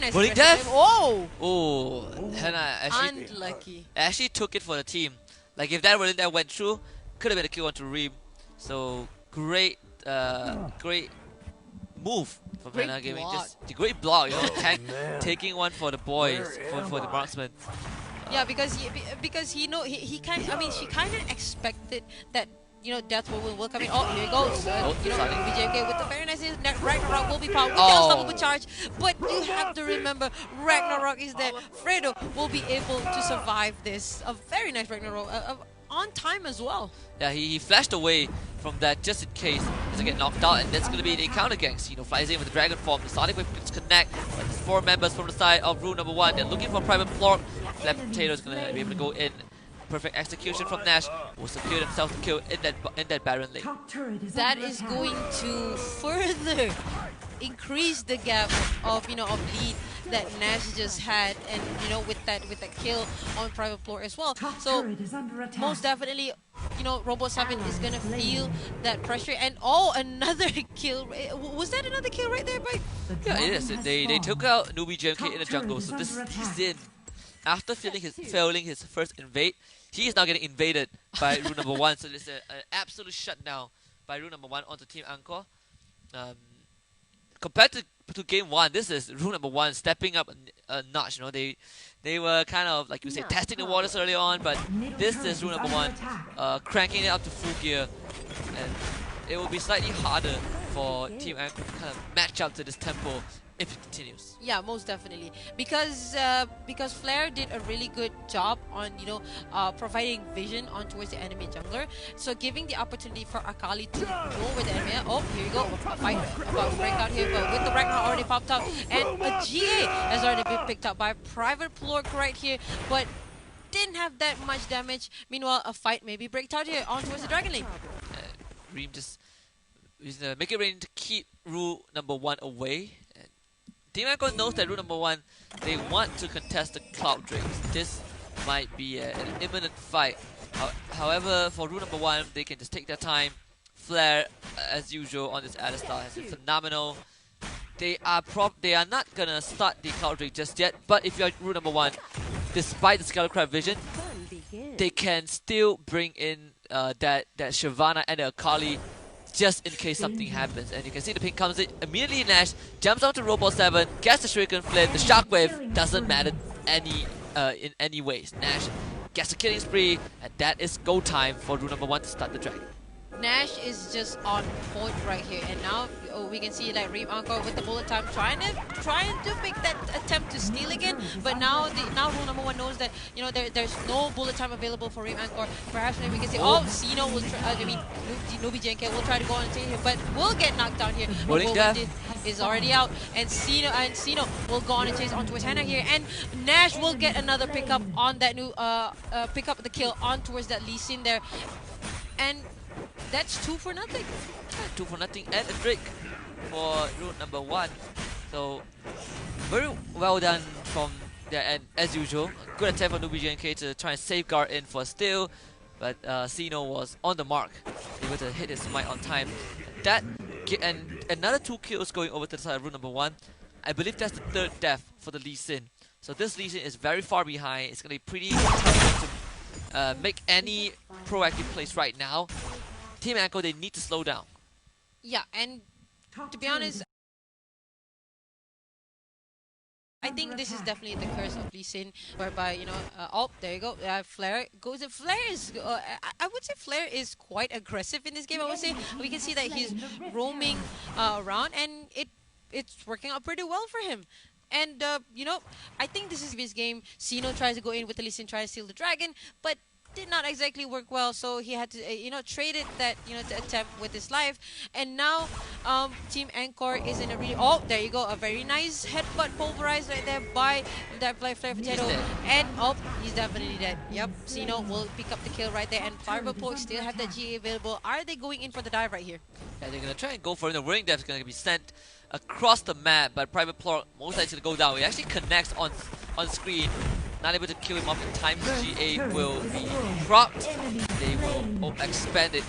nice. Rolling death. Oh! Oh, Hannah actually took it for the team. Like if that rolling death went through, could have been a kill onto Reem. So great, great move from Great Hannah Gaming. block. Just the great block, you know, taking one for the boys, for the marksman. Yeah, because he know he kind. I mean, she kind of expected that. You know, death will come in. Oh, here he goes. You know, BJK with the very nice Ragnarok will be powered with the unstoppable charge. But you have to remember, Ragnarok is there. Fredo will be able to survive this. A very nice Ragnarok. On time as well. Yeah, he flashed away from that just in case he doesn't get knocked out, and that's going to be the counter gang. You know, flies in with the dragon form. The Sonic Wave can connect. But there's 4 members from the side of rule number 1. They're looking for Private Plork. Flap Potato is going to be able to go in. Perfect execution from Nash, will secure himself to kill in that Baron lane. That is going to further increase the gap of of lead that Nash just had, and with that kill on Private Floor as well. So most definitely, Robo 7 is gonna feel that pressure. And oh, another kill. Was that another kill right there by? Yeah, it is. They took out Newbie JMK in the jungle, so this he's in. After failing his first invade, he is now getting invaded by rule number 1. So there's an absolute shutdown by rule number 1 onto Team ANGKOR. Compared to game 1, this is rule number 1 stepping up a notch. They were kind of, like you say, testing the waters early on, but this is rule number 1 cranking it up to full gear, and it will be slightly harder for Team ANGKOR to kind of match up to this tempo if it continues. Yeah, most definitely, because Flare did a really good job on providing vision on towards the enemy jungler, so giving the opportunity for Akali to know where the enemy are. Oh, here you go, a fight about to break out here, but with the Ragnar already popped up, and a GA has already been picked up by Private Plork right here, but didn't have that much damage. Meanwhile, a fight maybe breaks out here on towards the Dragon Lane. Reem just make it rain to keep rule number 1 away. Team ANGKOR knows that rule number 1, they want to contest the Cloud Drakes. This might be an imminent fight. However, for rule number 1, they can just take their time. Flare, as usual, on this Alistar has been phenomenal. They are not gonna start the Cloud Drake just yet, but if you're rule number 1, despite the Skeletron vision, they can still bring in that Shyvana and the Akali, just in case something happens. And you can see the ping comes in immediately. Nash jumps onto Robot 7, gets the Shuriken Flame, the Shockwave doesn't matter in any ways. Nash gets the killing spree, and that is go time for rule number 1 to start the dragon. Nash is just on point right here, and now we can see like Reem ANGKOR with the bullet time trying to make that attempt to steal again, but now rule number 1 knows that there's no bullet time available for Reem ANGKOR. Perhaps maybe we can see Sino will try, Newbie JNK will try to go on and take him, but will get knocked down here. Is already out, and Sino will go on and chase onto his Hannah here, and Nash will get another pickup on that new pick up the kill on towards that Lee Sin there, and that's 2 for nothing. 2 for nothing and a Drake for route number 1. So very well done from their end as usual. Good attempt for Newbie JNK to try and safeguard in for a steal, but Sino was on the mark, able to hit his smite on time. And another 2 kills going over to the side of route number 1. I believe that's the 3rd death for the Lee Sin. So this Lee Sin is very far behind. It's going to be pretty tough to make any proactive plays right now. Team ANGKOR, they need to slow down. Yeah, and to be honest, I think this is definitely the curse of Lee Sin, whereby oh, there you go, Flare goes. Flare is, I would say Flare is quite aggressive in this game. I would say we can see that he's roaming around, and it's working out pretty well for him. And I think this is his game. Sino tries to go in with the Lee Sin, tries to steal the dragon, but did not exactly work well, so he had to traded that the attempt with his life. And now Team ANGKOR is in a really, oh, there you go, a very nice headbutt pulverized right there by that Flare Potato, and oh, he's definitely dead. Yep, Sino will pick up the kill right there, and Private Plork still have that GA available. Are they going in for the dive right here? Yeah, they're gonna try and go for it. The Whirling Death is gonna be sent across the map, but Private Plork most likely to go down. He actually connects on screen. Not able to kill him off in time. GA will be dropped. They will expand it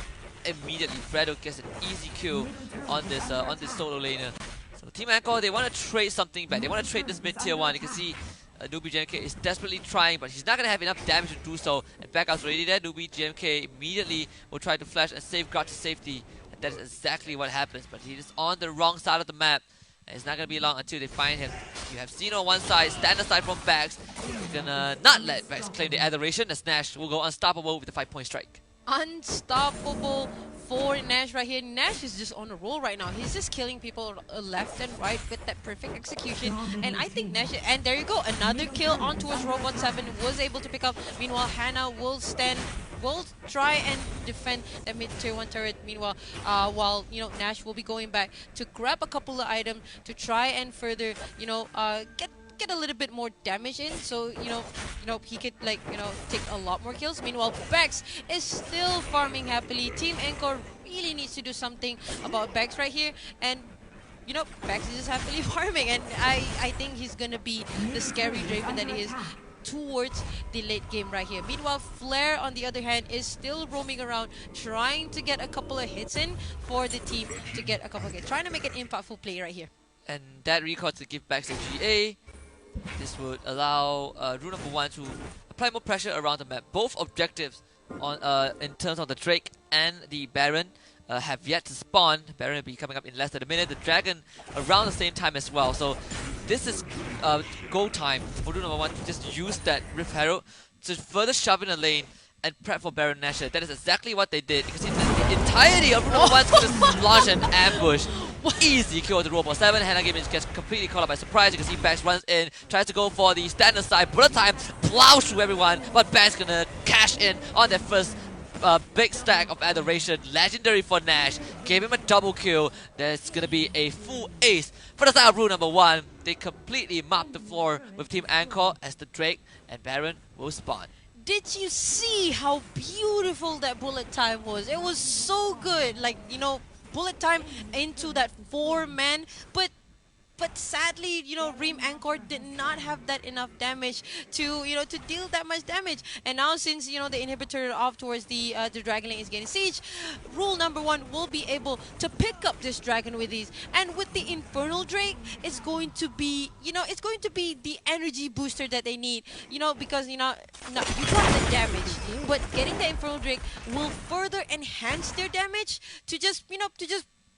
immediately. Fredo gets an easy kill on this solo laner. So Team ANGKOR, they want to trade something back. They want to trade this mid tier 1. You can see Newbie GMK is desperately trying, but he's not going to have enough damage to do so. And backup's already there. Newbie GMK immediately will try to flash and safeguard to safety. And that is exactly what happens. But he is on the wrong side of the map. And it's not going to be long until they find him. You have Xeno on one side, stand aside from Bax. You're gonna not let Bax claim the adoration, as Nash will go unstoppable with the 5-point strike. Unstoppable for Nash right here. Nash is just on a roll right now. He's just killing people left and right with that perfect execution. And I think Nash, and there you go, another kill on towards Robot 7, was able to pick up. Meanwhile, Hannah will try and defend that mid tier 1 turret. Meanwhile, while Nash will be going back to grab a couple of items to try and further get a little bit more damage in, so he could take a lot more kills. Meanwhile, Bex is still farming happily. Team ANGKOR really needs to do something about Bex right here, and Bex is just happily farming, and I think he's gonna be the scary Draven that he is towards the late game right here. Meanwhile, Flare on the other hand is still roaming around, trying to get a couple of hits in for the team to get a couple of hits, trying to make an impactful play right here. And that recall to give Bax a GA. This would allow rule number 1 to apply more pressure around the map. Both objectives on in terms of the Drake and the Baron have yet to spawn. Baron will be coming up in less than a minute. The Dragon around the same time as well. So this is go time for rule number 1 to just use that Rift Herald to further shove in a lane and prep for Baron Nashor. That is exactly what they did. You can see the entirety of rule number 1 just launch an ambush. Easy kill to Robot 7. Hannah Gaming gets completely caught up by surprise. You can see Bax runs in, tries to go for the standard side. Bullet time plows through everyone, but Bax gonna cash in on their first big stack of adoration. Legendary for Nash. Gave him a double kill. There's gonna be a full ace for the side of rule number 1. They completely mopped the floor with Team ANGKOR as the Drake and Baron will spawn. Did you see how beautiful that bullet time was? It was so good. Like, bullet time into that 4-man, but sadly, Reem ANGKOR did not have that enough damage to deal that much damage. And now, since the inhibitor off towards the dragon lane is getting siege, rule number 1 will be able to pick up this dragon with ease. And with the Infernal Drake, it's going to be the energy booster that they need. Because you got the damage, but getting the Infernal Drake will further enhance their damage to just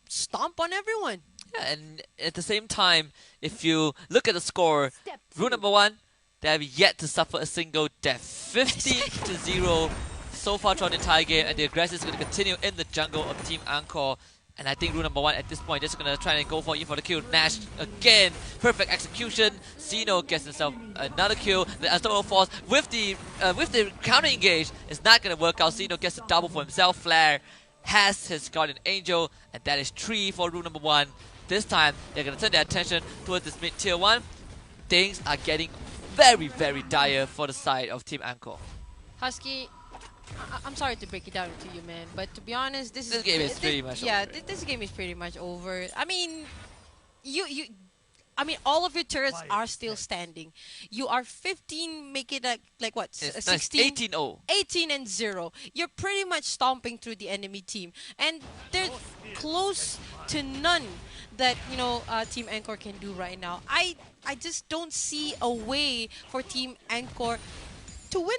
stomp on everyone. Yeah, and at the same time, if you look at the score, rule number 1, they have yet to suffer a single death. 50-0 so far throughout the entire game, and the aggressor is going to continue in the jungle of Team ANGKOR. And I think rule number 1 at this point just going to try and go for the kill. Nash again, perfect execution. Xeno gets himself another kill. The Unstoppable Force with the counter engage is not going to work out. Xeno gets a double for himself. Flare has his Guardian Angel, and that is 3 for rule number 1. This time, they're going to turn their attention towards this mid tier 1. Things are getting very, very dire for the side of Team ANGKOR. Husky, I'm sorry to break it down to you, man, but to be honest, this game is pretty much over. Yeah, this game is pretty much over. I mean, all of your turrets are still standing. You are 15, make it like what? 16? 18-0. 18-0. You're pretty much stomping through the enemy team, and there's close to none that Team ANGKOR can do right now. I just don't see a way for Team ANGKOR to win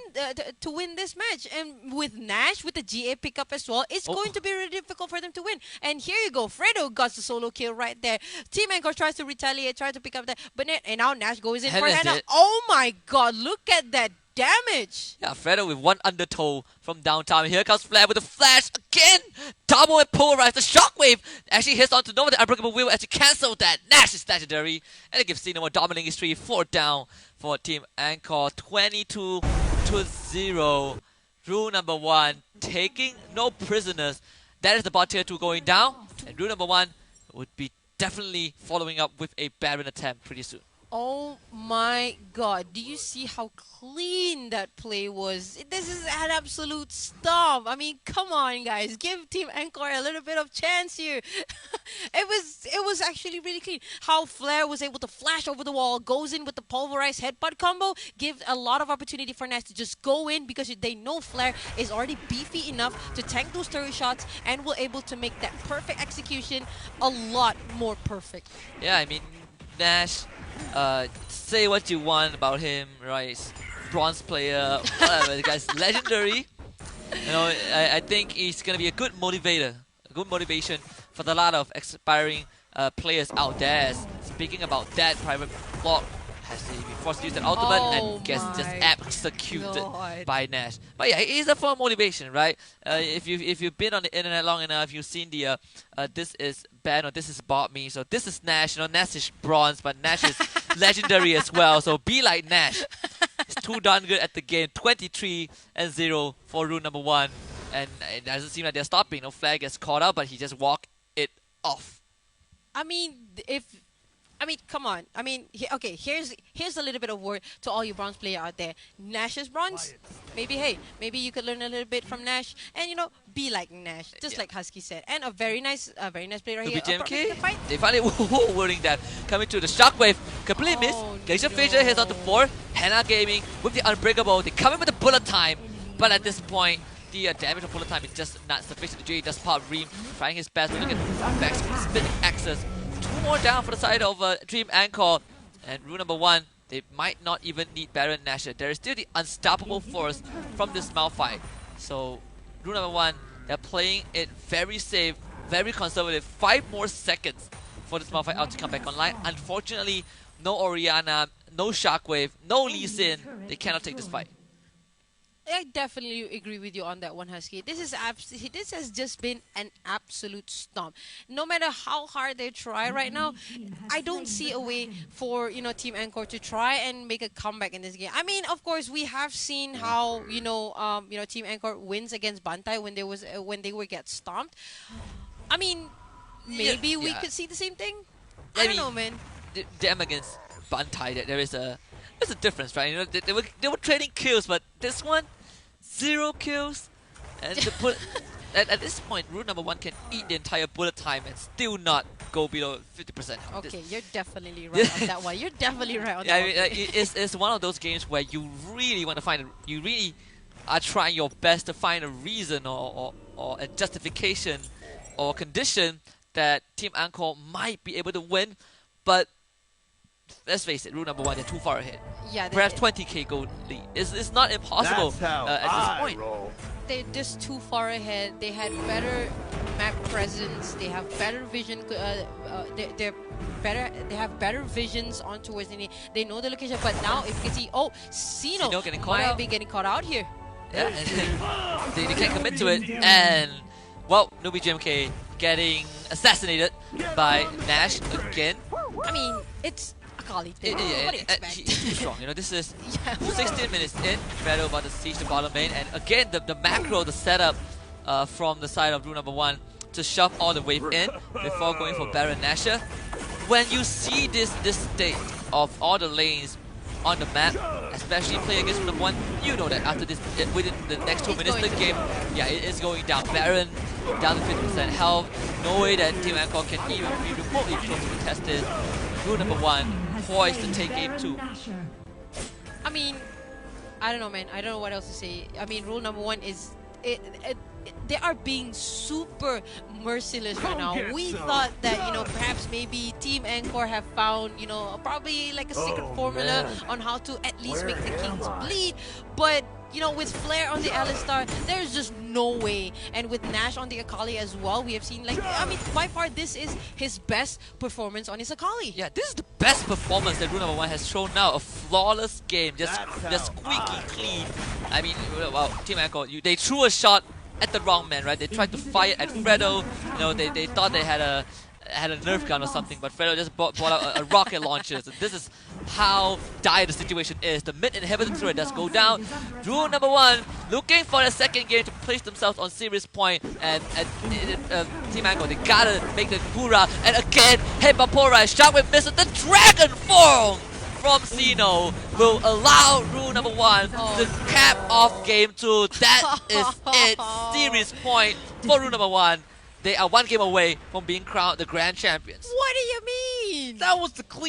this match. And with Nash, with the GA pickup as well, it's going to be really difficult for them to win. And here you go, Fredo got the solo kill right there. Team ANGKOR tries to retaliate, tries to pick up that, and now Nash goes in for Hannah. Oh my god, look at that damage! Yeah, Fredo with one undertow from downtown. Here comes Flare with a flash again! Double and polarize. The shockwave actually hits onto Nova, the unbreakable wheel, as he cancels that. Nash is legendary. And it gives Xeno a dominating history. 4 down for Team ANGKOR. 22-0. Rule number 1, taking no prisoners. That is the bot tier 2 going down. And rule number 1 would be definitely following up with a Baron attempt pretty soon. Oh my god, do you see how clean that play was? This is an absolute stomp. I mean, come on guys, give Team ANGKOR a little bit of chance here. It was actually really clean. How Flair was able to flash over the wall, goes in with the pulverized headbutt combo, gives a lot of opportunity for Nash to just go in because they know Flair is already beefy enough to tank those turret shots and will able to make that perfect execution a lot more perfect. Yeah, I mean, Nash, say what you want about him, right? He's bronze player, whatever. The guy's legendary. You know, I think he's gonna be a good motivator, a good motivation for the lot of aspiring players out there. Speaking about that, Private Block has to be forced to use that ultimate Oh and gets just my executed god. by Nash. But yeah, he's a form of motivation, right? If you've been on the internet long enough, you've seen the this is Ben or this is bot me. So this is Nash. You know, Nash is bronze, but Nash is legendary as well. So be like Nash. He's too darn good at the game. 23-0 for rule number 1. And it doesn't seem like they're stopping. No flag gets caught out, but he just walked it off. I mean, come on. I mean, okay. Here's a little bit of word to all you bronze player out there. Nash is bronze. Maybe maybe you could learn a little bit from Nash, and be like Nash, just Yeah. like Husky said. And a very nice play right To here. be JMK, The fight. they finally wording that. Coming to the shockwave, complete miss. Oh, Geisha Fisher hits onto 4. Hannah Gaming with the unbreakable. They come in with the bullet time, but at this point, the damage of bullet time is just not sufficient. Jay does pop Reem, trying his best to look at back spinning axes. 2 more down for the side of Dream ANGKOR. And rule number 1, they might not even need Baron Nashor. There is still the unstoppable force from this Malphite. So, rule number 1, they're playing it very safe, very conservative. 5 more seconds for this Malphite out to come back online. Unfortunately, no Orianna, no Shockwave, no Lee Sin. They cannot take this fight. I definitely agree with you on that one, Husky. This has just been an absolute stomp. No matter how hard they try right now, I don't see a way for Team ANGKOR to try and make a comeback in this game. I mean, of course, we have seen how Team ANGKOR wins against Bantai when they were get stomped. I mean, maybe we could see the same thing. I don't know, man. Them against Bantai, there's a difference, right? They were trading kills, but this one, 0 kills, and at this point, rule number 1 can eat the entire bullet time and still not go below 50%. Okay, you're definitely right on that one. You're definitely right on that I mean, one. it's one of those games where you really want to you really are trying your best to find a reason or a justification or condition that Team ANGKOR might be able to win, but let's face it, rule number 1, they're too far ahead. Yeah, Perhaps 20k gold lead. It's not impossible at this point. they're just too far ahead. They had better map presence. They have better vision. They're better. They have better visions on towards the. They know the location. But now, if you can see, Sino getting caught might out. be getting caught out here. Yeah, and they can't commit to it. And, well, Newbie GMK getting assassinated by Nash again. I mean, it's Akali. What do you expect? He's too strong. This is Yeah. 16 minutes in. Fredo about to siege the bottom lane. And again, the macro, the setup from the side of rule number 1 to shove all the wave in before going for Baron Nashor. When you see this state of all the lanes on the map, especially playing against rule number 1, you know that after this, within the next 2 minutes of the game, yeah, it is going down. Baron down to 50% health. No way that Team ANGKOR can even be remotely close to contest this. Rule number 1, poised to take game 2. I mean, I don't know, man. I don't know what else to say. I mean, rule number 1 is they are being super merciless right now. We thought that perhaps maybe Team ANGKOR have found probably like a secret formula on how to at least make the Kings bleed, but with Flair on the Alistar, there's just no way. And with Nash on the Akali as well, we have seen by far this is his best performance on his Akali. Yeah, this is the best performance that rule number 1 has shown now. A flawless game, just squeaky clean. I mean, well, Team ANGKOR, they threw a shot at the wrong man, right? They tried to fire at Fredo. They thought they had a Nerf gun or something, but Fredo just brought out a rocket launcher. So this is how dire the situation is. The mid inhibitor turret does go down. Rule number 1 looking for a second game to place themselves on serious point, and Team ANGKOR, they gotta make the Kura, and again, Hepapora, Shockwave misses the Dragon Form! from Sino will allow rule number 1 to cap off game 2. That is it. Series point for rule number 1. They are 1 game away from being crowned the grand champions. What do you mean? That was the clean